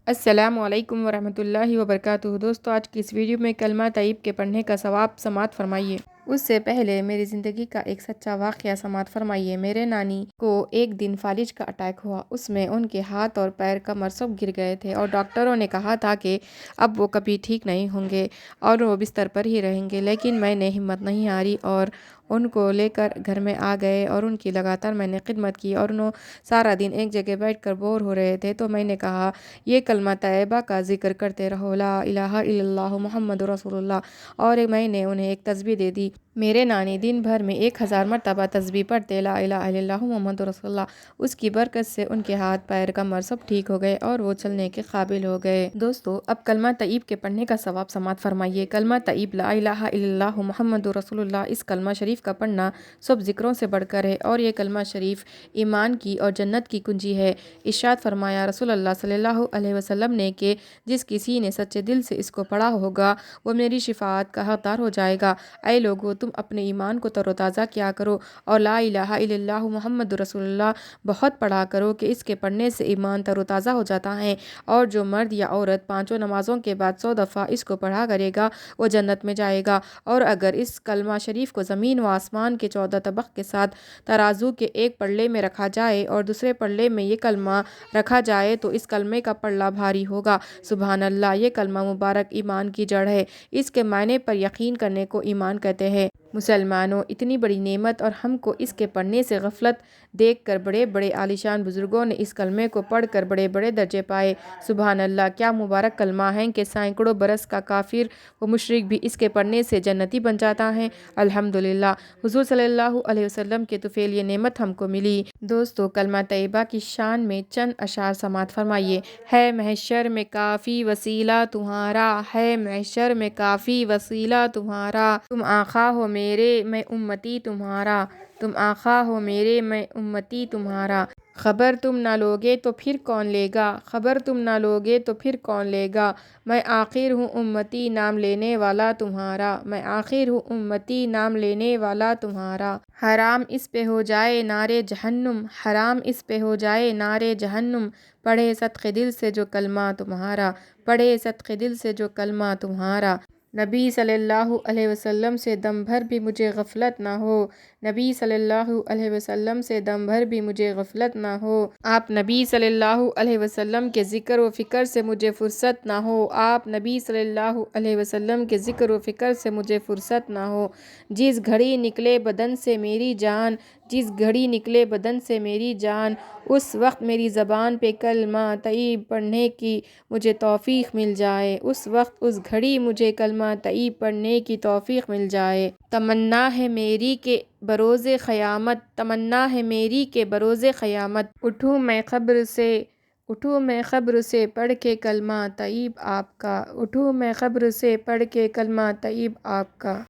السلام علیکم ورحمۃ اللہ وبرکاتہ۔ دوستو، آج کی اس ویڈیو میں کلمہ طیب کے پڑھنے کا ثواب سماعت فرمائیے۔ اس سے پہلے میری زندگی کا ایک سچا واقعہ سماعت فرمائیے۔ میرے نانی کو ایک دن فالج کا اٹیک ہوا۔ اس میں ان کے ہاتھ اور پیر کمر سب گر گئے تھے اور ڈاکٹروں نے کہا تھا کہ اب وہ کبھی ٹھیک نہیں ہوں گے اور وہ بستر پر ہی رہیں گے، لیکن میں نے ہمت نہیں ہاری اور ان کو لے کر گھر میں آ گئے اور ان کی لگاتار میں نے خدمت کی اور انہوں سارا دن ایک جگہ بیٹھ کر بور ہو رہے تھے، تو میں نے کہا یہ کلمہ طیبہ کا ذکر کرتے رہو، لا الہ الا اللہ محمد رسول اللہ، اور میں نے انہیں ایک تسبیح دے دی۔ میرے نانی دن بھر میں 1000 مرتبہ تسبیح پڑھتے، لا الہ الا اللہ محمد رسول اللہ۔ اس کی برکت سے ان کے ہاتھ پیر کمر سب ٹھیک ہو گئے اور وہ چلنے کے قابل ہو گئے۔ دوستو، اب کلمہ طیب کے پڑھنے کا ثواب سماعت فرمائیے۔ کلمہ طیب لا الہ الا اللہ محمد رسول اللہ، اس کلمہ شریف کا پڑھنا سب ذکروں سے بڑھ کر ہے اور یہ کلمہ شریف ایمان کی اور جنت کی کنجی ہے۔ ارشاد فرمایا رسول اللہ صلی اللہ علیہ وسلم نے کہ جس کسی نے سچے دل سے اس کو پڑھا ہوگا وہ میری شفاعت کا حقدار ہو جائے گا۔ اے لوگو، تم اپنے ایمان کو تر و تازہ کیا کرو اور لا الہ الا اللہ محمد رسول اللہ بہت پڑھا کرو کہ اس کے پڑھنے سے ایمان تر و تازہ ہو جاتا ہے، اور جو مرد یا عورت 5 نمازوں کے بعد 100 دفعہ اس کو پڑھا کرے گا وہ جنت میں جائے گا، اور اگر اس کلمہ شریف کو زمین و آسمان کے 14 طبق کے ساتھ ترازو کے ایک پلڑے میں رکھا جائے اور دوسرے پلڑے میں یہ کلمہ رکھا جائے تو اس کلمے کا پلڑا بھاری ہوگا۔ سبحان اللہ، یہ کلمہ مبارک ایمان کی جڑ ہے، اس کے معنی پر یقین کرنے کو ایمان کہتے ہیں۔ مسلمانوں، اتنی بڑی نعمت اور ہم کو اس کے پڑھنے سے غفلت دیکھ کر بڑے بڑے عالیشان بزرگوں نے اس کلمے کو پڑھ کر بڑے بڑے درجے پائے۔ سبحان اللہ، کیا مبارک کلمہ ہے کہ سینکڑوں برس کا کافر و مشرک بھی اس کے پڑھنے سے جنتی بن جاتا ہے۔ الحمدللہ، حضور صلی اللہ علیہ وسلم کے طفیل یہ نعمت ہم کو ملی۔ دوستو، کلمہ طیبہ کی شان میں چند اشعار سماعت فرمائیے۔ ہے محشر میں کافی وسیلہ تمہارا، ہے محشر میں کافی وسیلہ تمہارا، تم آقا ہو میرے میں امتی تمہارا، تم آقا ہو میرے میں امتی تمہارا۔ خبر تم نہ لوگے تو پھر کون لے گا، خبر تم نہ لوگے تو پھر کون لے گا، میں آخر ہوں امتی نام لینے والا تمہارا، میں آخر ہوں امتی نام لینے والا تمہارا۔ حرام اس پہ ہو جائے نار جہنم، حرام اس پہ ہو جائے نار جہنم، پڑھے صدقے دل سے جو کلمہ تمہارا، پڑھے صدقے دل سے جو کلمہ تمہارا۔ نبی صلی اللہ علیہ وسلم سے دم بھر بھی مجھے غفلت نہ ہو، نبی صلی اللہ علیہ وسلم سے دم بھر بھی مجھے غفلت نہ ہو، آپ نبی صلی اللہ علیہ وسلم کے ذکر و فکر سے مجھے فرصت نہ ہو، آپ نبی صلی اللہ علیہ وسلم کے ذکر و فکر سے مجھے فرصت نہ ہو۔ جس گھڑی نکلے بدن سے میری جان، جس گھڑی نکلے بدن سے میری جان، اس وقت میری زبان پہ کلمہ طیب پڑھنے کی مجھے توفیق مل جائے، اس وقت اس گھڑی مجھے کلمہ طیب پڑھنے کی توفیق مل جائے۔ تمنا ہے میری کہ بروز قیامت، تمنا ہے میری کہ بروز قیامت، اٹھوں میں قبر سے، اٹھوں میں قبر سے پڑھ کے کلمہ طیب آپ کا، اٹھوں میں قبر سے پڑھ کے کلمہ طیب آپ کا۔